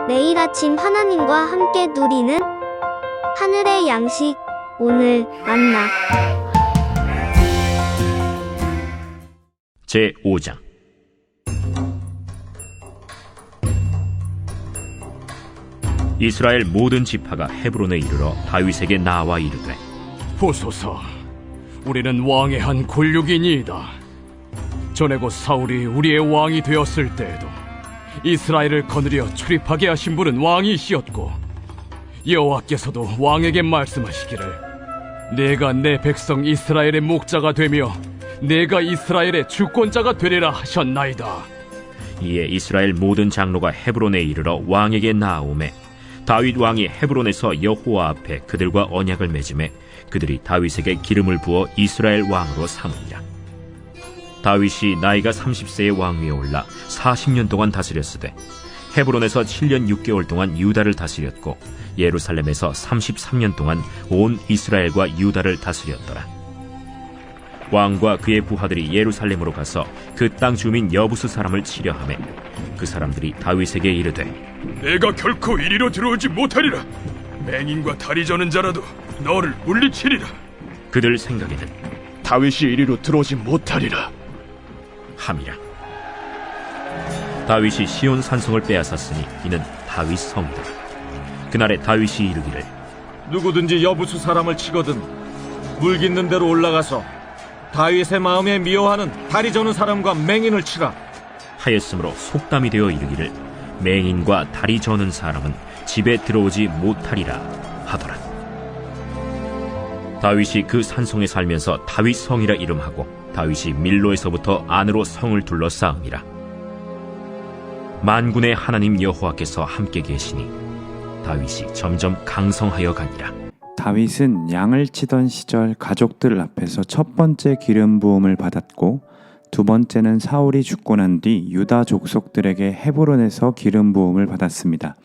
매일 아침 하나님과 함께 누리는 하늘의 양식, 오늘 만나. 제5장. 이스라엘 모든 지파가 헤브론에 이르러 다윗에게 나와 이르되, 보소서, 우리는 왕의 한 골육이니이다. 전에 곧 사울이 우리의 왕이 되었을 때에도 이스라엘을 거느려 출입하게 하신 분은 왕이시었고, 여호와께서도 왕에게 말씀하시기를 내가 내 백성 이스라엘의 목자가 되며 내가 이스라엘의 주권자가 되리라 하셨나이다. 이에 이스라엘 모든 장로가 헤브론에 이르러 왕에게 나아오매, 다윗 왕이 헤브론에서 여호와 앞에 그들과 언약을 맺음에 그들이 다윗에게 기름을 부어 이스라엘 왕으로 삼으니라. 다윗이 나이가 30세의 왕위에 올라 40년 동안 다스렸으되 헤브론에서 7년 6개월 동안 유다를 다스렸고 예루살렘에서 33년 동안 온 이스라엘과 유다를 다스렸더라. 왕과 그의 부하들이 예루살렘으로 가서 그 땅 주민 여부스 사람을 치려하매 그 사람들이 다윗에게 이르되, 내가 결코 이리로 들어오지 못하리라. 맹인과 다리 저는 자라도 너를 물리치리라. 그들 생각에는 다윗이 이리로 들어오지 못하리라 함이라. 다윗이 시온 산성을 빼앗았으니 이는 다윗 성이다. 그날에 다윗이 이르기를, 누구든지 여부수 사람을 치거든 물 깃는 대로 올라가서 다윗의 마음에 미워하는 다리 저는 사람과 맹인을 치라 하였으므로 속담이 되어 이르기를, 맹인과 다리 저는 사람은 집에 들어오지 못하리라 하더라. 다윗이 그 산성에 살면서 다윗 성이라 이름하고 다윗이 밀로에서부터 안으로 성을 둘러싸음이라. 만군의 하나님 여호와께서 함께 계시니 다윗이 점점 강성하여 가니라. 다윗은 양을 치던 시절 가족들 앞에서 첫 번째 기름 부음을 받았고, 두 번째는 사울이 죽고 난 뒤 유다 족속들에게 헤브론에서 기름 부음을 받았습니다.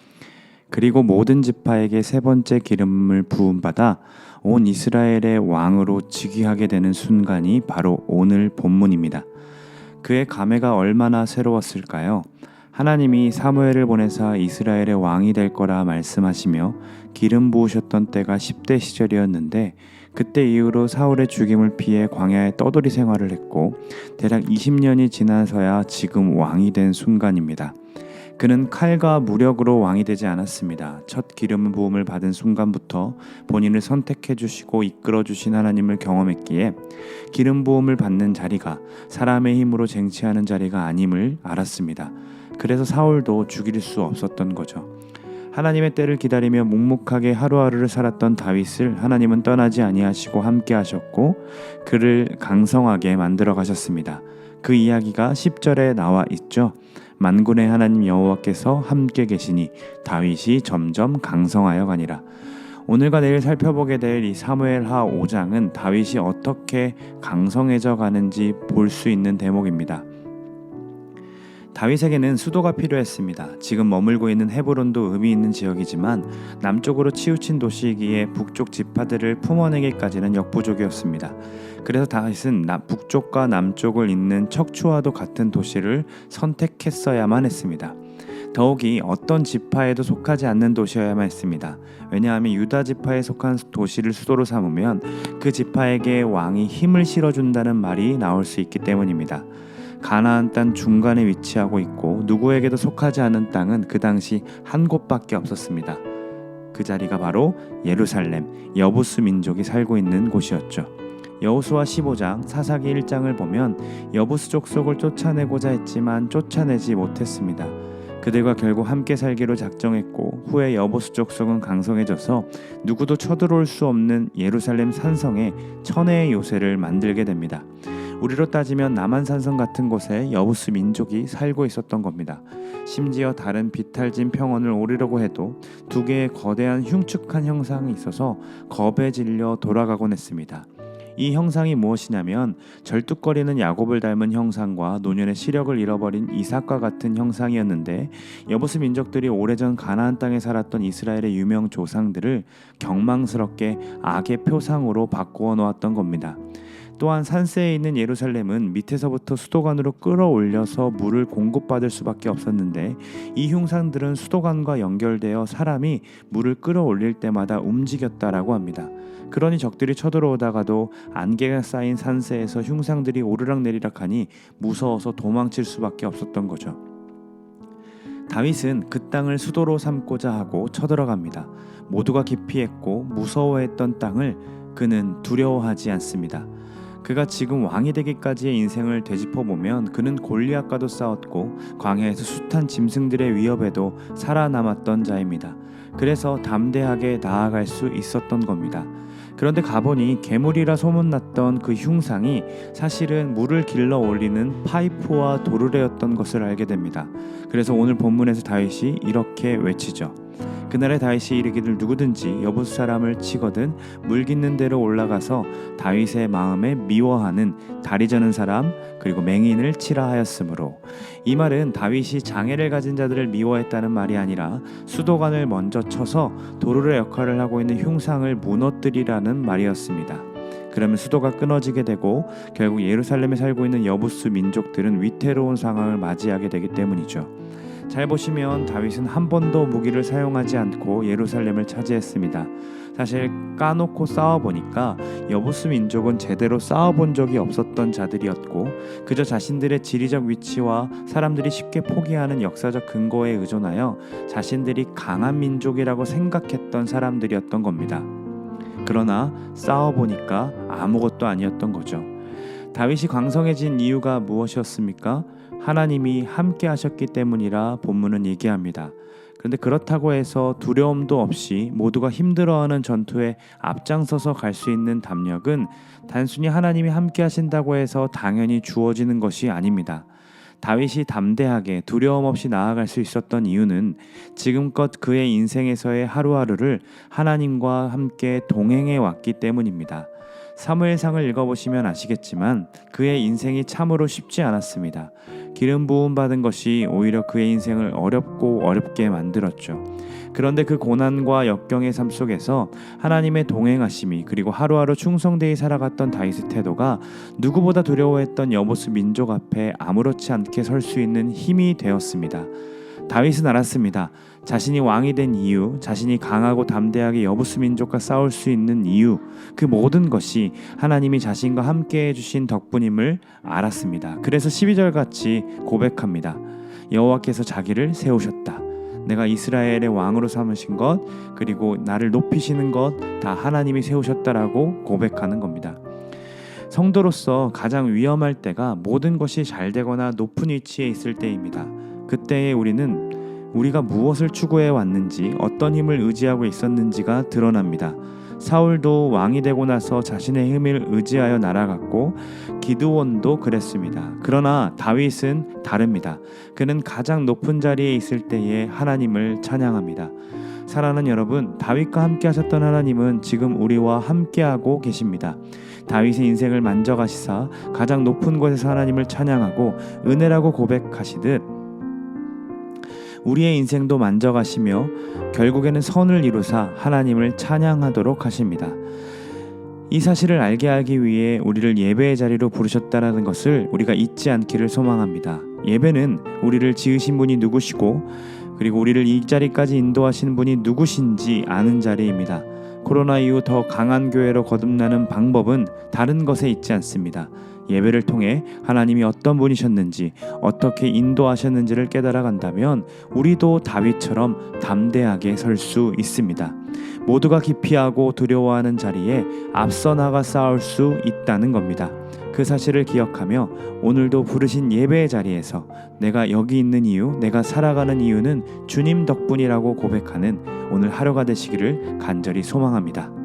그리고 모든 지파에게 세 번째 기름을 부음받아 온 이스라엘의 왕으로 즉위하게 되는 순간이 바로 오늘 본문입니다. 그의 감회가 얼마나 새로웠을까요? 하나님이 사무엘을 보내사 이스라엘의 왕이 될 거라 말씀하시며 기름 부으셨던 때가 10대 시절이었는데, 그때 이후로 사울의 죽임을 피해 광야에 떠돌이 생활을 했고 대략 20년이 지나서야 지금 왕이 된 순간입니다. 그는 칼과 무력으로 왕이 되지 않았습니다. 첫 기름 부음을 받은 순간부터 본인을 선택해 주시고 이끌어 주신 하나님을 경험했기에 기름 부음을 받는 자리가 사람의 힘으로 쟁취하는 자리가 아님을 알았습니다. 그래서 사울도 죽일 수 없었던 거죠. 하나님의 때를 기다리며 묵묵하게 하루하루를 살았던 다윗을 하나님은 떠나지 아니하시고 함께 하셨고 그를 강성하게 만들어 가셨습니다. 그 이야기가 10절에 나와 있죠. 만군의 하나님 여호와께서 함께 계시니 다윗이 점점 강성하여 가니라. 오늘과 내일 살펴보게 될 이 사무엘하 5장은 다윗이 어떻게 강성해져 가는지 볼 수 있는 대목입니다. 다윗에게는 수도가 필요했습니다. 지금 머물고 있는 헤브론도 의미 있는 지역이지만 남쪽으로 치우친 도시이기에 북쪽 지파들을 품어내기까지는 역부족이었습니다. 그래서 다윗은 북쪽과 남쪽을 잇는 척추와도 같은 도시를 선택했어야만 했습니다. 더욱이 어떤 지파에도 속하지 않는 도시여야만 했습니다. 왜냐하면 유다 지파에 속한 도시를 수도로 삼으면 그 지파에게 왕이 힘을 실어준다는 말이 나올 수 있기 때문입니다. 가나안 땅 중간에 위치하고 있고 누구에게도 속하지 않은 땅은 그 당시 한 곳밖에 없었습니다. 그 자리가 바로 예루살렘, 여부스 민족이 살고 있는 곳이었죠. 여호수아 15장, 사사기 1장을 보면 여부스 족속을 쫓아내고자 했지만 쫓아내지 못했습니다. 그들과 결국 함께 살기로 작정했고 후에 여부스 족속은 강성해져서 누구도 쳐들어올 수 없는 예루살렘 산성에 천혜의 요새를 만들게 됩니다. 우리로 따지면 남한산성 같은 곳에 여부스 민족이 살고 있었던 겁니다. 심지어 다른 비탈진 평원을 오르려고 해도 두 개의 거대한 흉측한 형상이 있어서 겁에 질려 돌아가곤 했습니다. 이 형상이 무엇이냐면 절뚝거리는 야곱을 닮은 형상과 노년의 시력을 잃어버린 이삭과 같은 형상이었는데, 여부스 민족들이 오래전 가나안 땅에 살았던 이스라엘의 유명 조상들을 경망스럽게 악의 표상으로 바꾸어 놓았던 겁니다. 또한 산세에 있는 예루살렘은 밑에서부터 수도관으로 끌어올려서 물을 공급받을 수밖에 없었는데 이 흉상들은 수도관과 연결되어 사람이 물을 끌어올릴 때마다 움직였다라고 합니다. 그러니 적들이 쳐들어오다가도 안개가 쌓인 산세에서 흉상들이 오르락내리락하니 무서워서 도망칠 수밖에 없었던 거죠. 다윗은 그 땅을 수도로 삼고자 하고 쳐들어갑니다. 모두가 기피했고 무서워했던 땅을 그는 두려워하지 않습니다. 그가 지금 왕이 되기까지의 인생을 되짚어보면 그는 골리앗과도 싸웠고 광야에서 숱한 짐승들의 위협에도 살아남았던 자입니다. 그래서 담대하게 나아갈 수 있었던 겁니다. 그런데 가보니 괴물이라 소문났던 그 흉상이 사실은 물을 길러 올리는 파이프와 도르래였던 것을 알게 됩니다. 그래서 오늘 본문에서 다윗이 이렇게 외치죠. 그날에 다윗이 이르기를 누구든지 여부수 사람을 치거든 물 깃는 데로 올라가서 다윗의 마음에 미워하는 다리 저는 사람 그리고 맹인을 치라 하였으므로, 이 말은 다윗이 장애를 가진 자들을 미워했다는 말이 아니라 수도관을 먼저 쳐서 도르래 역할을 하고 있는 흉상을 무너뜨리라는 말이었습니다. 그러면 수도가 끊어지게 되고 결국 예루살렘에 살고 있는 여부수 민족들은 위태로운 상황을 맞이하게 되기 때문이죠. 잘 보시면 다윗은 한 번도 무기를 사용하지 않고 예루살렘을 차지했습니다. 사실 까놓고 싸워보니까 여부수 민족은 제대로 싸워본 적이 없었던 자들이었고 그저 자신들의 지리적 위치와 사람들이 쉽게 포기하는 역사적 근거에 의존하여 자신들이 강한 민족이라고 생각했던 사람들이었던 겁니다. 그러나 싸워보니까 아무것도 아니었던 거죠. 다윗이 광성해진 이유가 무엇이었습니까? 하나님이 함께 하셨기 때문이라 본문은 얘기합니다. 그런데 그렇다고 해서 두려움도 없이 모두가 힘들어하는 전투에 앞장서서 갈 수 있는 담력은 단순히 하나님이 함께 하신다고 해서 당연히 주어지는 것이 아닙니다. 다윗이 담대하게 두려움 없이 나아갈 수 있었던 이유는 지금껏 그의 인생에서의 하루하루를 하나님과 함께 동행해 왔기 때문입니다. 사무엘상을 읽어보시면 아시겠지만 그의 인생이 참으로 쉽지 않았습니다. 기름 부음 받은 것이 오히려 그의 인생을 어렵고 어렵게 만들었죠. 그런데 그 고난과 역경의 삶 속에서 하나님의 동행하심이 그리고 하루하루 충성되이 살아갔던 다윗의 태도가 누구보다 두려워했던 여부수 민족 앞에 아무렇지 않게 설 수 있는 힘이 되었습니다. 다윗은 알았습니다. 자신이 왕이 된 이유, 자신이 강하고 담대하게 여부수 민족과 싸울 수 있는 이유, 그 모든 것이 하나님이 자신과 함께 해주신 덕분임을 알았습니다. 그래서 12절 같이 고백합니다. 여호와께서 자기를 세우셨다. 내가 이스라엘의 왕으로 삼으신 것, 그리고 나를 높이시는 것 다 하나님이 세우셨다라고 고백하는 겁니다. 성도로서 가장 위험할 때가 모든 것이 잘 되거나 높은 위치에 있을 때입니다. 그때에 우리가 무엇을 추구해 왔는지, 어떤 힘을 의지하고 있었는지가 드러납니다. 사울도 왕이 되고 나서 자신의 힘을 의지하여 날아갔고 기드온도 그랬습니다. 그러나 다윗은 다릅니다. 그는 가장 높은 자리에 있을 때에 하나님을 찬양합니다. 사랑하는 여러분, 다윗과 함께 하셨던 하나님은 지금 우리와 함께하고 계십니다. 다윗의 인생을 만져가시사 가장 높은 곳에서 하나님을 찬양하고 은혜라고 고백하시듯 우리의 인생도 만져가시며 결국에는 선을 이루사 하나님을 찬양하도록 하십니다. 이 사실을 알게 하기 위해 우리를 예배의 자리로 부르셨다는 것을 우리가 잊지 않기를 소망합니다. 예배는 우리를 지으신 분이 누구시고 그리고 우리를 이 자리까지 인도하신 분이 누구신지 아는 자리입니다. 코로나 이후 더 강한 교회로 거듭나는 방법은 다른 것에 있지 않습니다. 예배를 통해 하나님이 어떤 분이셨는지, 어떻게 인도하셨는지를 깨달아 간다면 우리도 다윗처럼 담대하게 설 수 있습니다. 모두가 기피하고 두려워하는 자리에 앞서 나가 싸울 수 있다는 겁니다. 그 사실을 기억하며 오늘도 부르신 예배의 자리에서 내가 여기 있는 이유, 내가 살아가는 이유는 주님 덕분이라고 고백하는 오늘 하루가 되시기를 간절히 소망합니다.